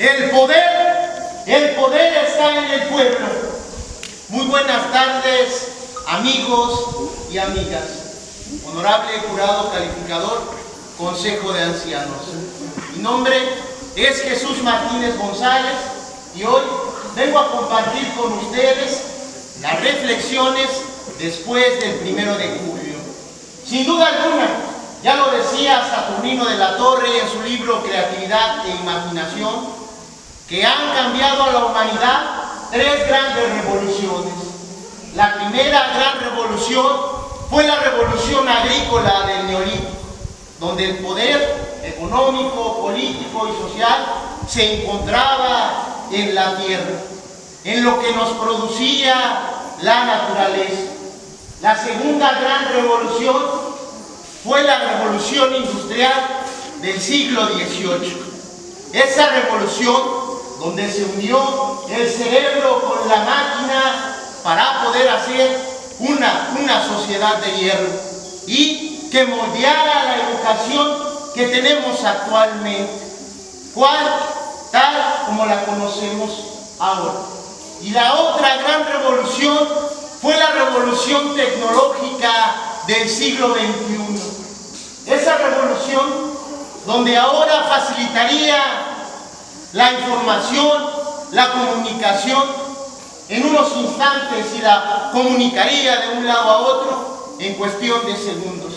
El poder está en el pueblo. Muy buenas tardes, amigos y amigas. Honorable jurado calificador, Consejo de Ancianos. Mi nombre es Jesús Martínez González y hoy vengo a compartir con ustedes las reflexiones después del 1 de julio. Sin duda alguna, ya lo decía Saturnino de la Torre en su libro Creatividad e Imaginación, que han cambiado a la humanidad tres grandes revoluciones. La primera gran revolución fue la revolución agrícola del Neolítico, donde el poder económico, político y social se encontraba en la tierra, en lo que nos producía la naturaleza. La segunda gran revolución fue la revolución industrial del siglo XVIII. Esa revolución donde se unió el cerebro con la máquina para poder hacer una sociedad de hierro y que moldeara la educación que tenemos actualmente, tal como la conocemos ahora. Y la otra gran revolución fue la revolución tecnológica del siglo XXI. Esa revolución donde ahora facilitaría la información, la comunicación, en unos instantes y la comunicaría de un lado a otro en cuestión de segundos.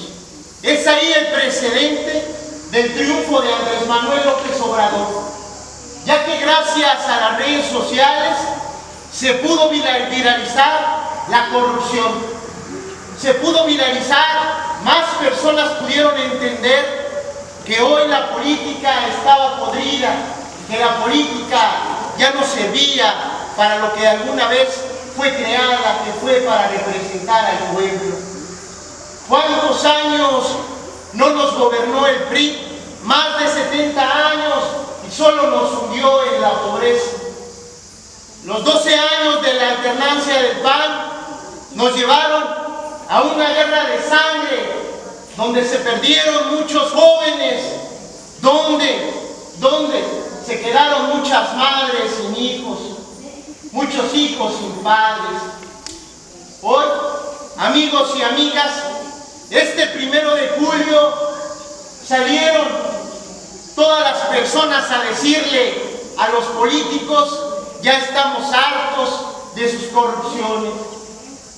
Es ahí el precedente del triunfo de Andrés Manuel López Obrador, ya que gracias a las redes sociales se pudo viralizar la corrupción, se pudo viralizar, más personas pudieron entender que hoy la política estaba podrida, que la política ya no servía para lo que alguna vez fue creada, que fue para representar al pueblo. ¿Cuántos años no nos gobernó el PRI? Más de 70 años y solo nos hundió en la pobreza. Los 12 años de la alternancia del PAN nos llevaron a una guerra de sangre, donde se perdieron muchos jóvenes, donde se quedaron muchas madres sin hijos, muchos hijos sin padres. Hoy, amigos y amigas, este 1 de julio salieron todas las personas a decirle a los políticos: ya estamos hartos de sus corrupciones,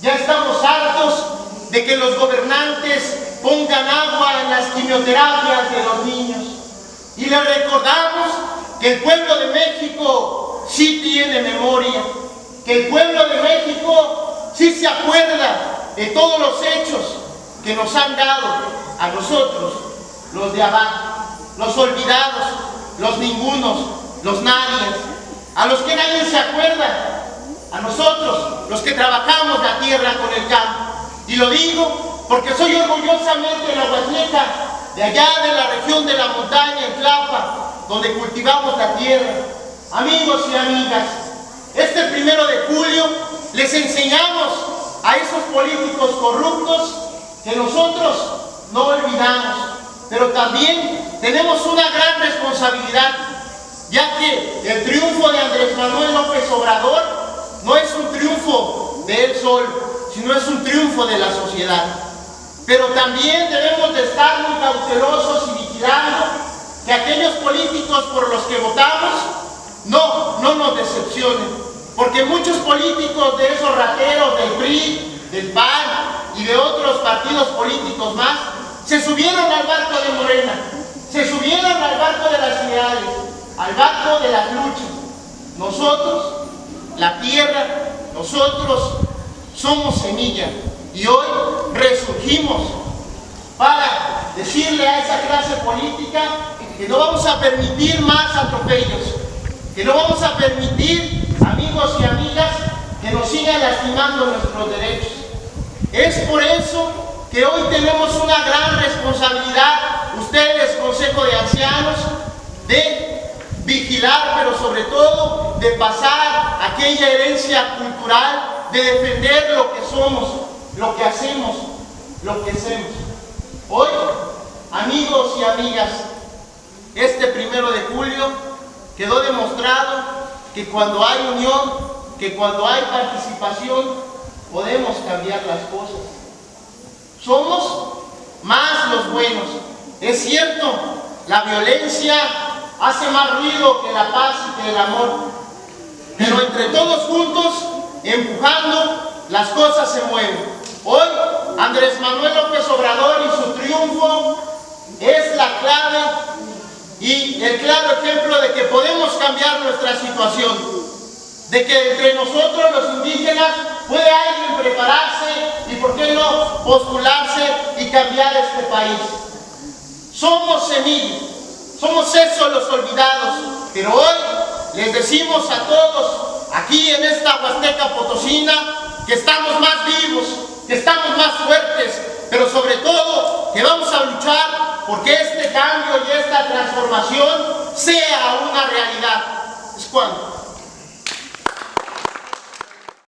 ya estamos hartos de que los gobernantes pongan agua en las quimioterapias de los niños. Y les recordamos que el pueblo de México sí tiene memoria, que el pueblo de México sí se acuerda de todos los hechos que nos han dado a nosotros, los de abajo, los olvidados, los ningunos, los nadies, a los que nadie se acuerda, a nosotros, los que trabajamos la tierra con el campo. Y lo digo porque soy orgullosamente nahuatleca, de allá de la región de la montaña, en Tlapa, donde cultivamos la tierra. Amigos y amigas, este 1 de julio les enseñamos a esos políticos corruptos que nosotros no olvidamos, pero también tenemos una gran responsabilidad, ya que el triunfo de Andrés Manuel López Obrador no es un triunfo de él solo, sino es un triunfo de la sociedad. Pero también debemos de estar muy cautelosos y vigilando que aquellos políticos por los que votamos no nos decepcionen, porque muchos políticos de esos rateros del PRI, del PAN y de otros partidos políticos más se subieron al barco de Morena, se subieron al barco de las ideales, al barco de las luchas. Nosotros, la tierra, nosotros somos semilla y hoy resurgimos para decirle a esa clase política que no vamos a permitir más atropellos, que no vamos a permitir, amigos y amigas, que nos sigan lastimando nuestros derechos. Es por eso que hoy tenemos una gran responsabilidad, ustedes, Consejo de Ancianos, de vigilar, pero sobre todo de pasar aquella herencia cultural, de defender lo que somos, lo que hacemos, lo que hacemos. Hoy, amigos y amigas, este 1 de julio quedó demostrado que cuando hay unión, que cuando hay participación, podemos cambiar las cosas. Somos más los buenos. Es cierto, la violencia hace más ruido que la paz y que el amor, pero entre todos juntos, empujando, las cosas se mueven. Hoy, Andrés Manuel López Obrador y su triunfo es la clave y el claro ejemplo de que podemos cambiar nuestra situación, de que entre nosotros los indígenas puede alguien prepararse y por qué no postularse y cambiar este país. Somos semillas, somos esos los olvidados, pero hoy les decimos a todos aquí en esta Huasteca Potosina que estamos más vivos, que estamos más fuertes, pero sobre todo que vamos a luchar porque este cambio y esta transformación sea una realidad. ¿Es cuándo?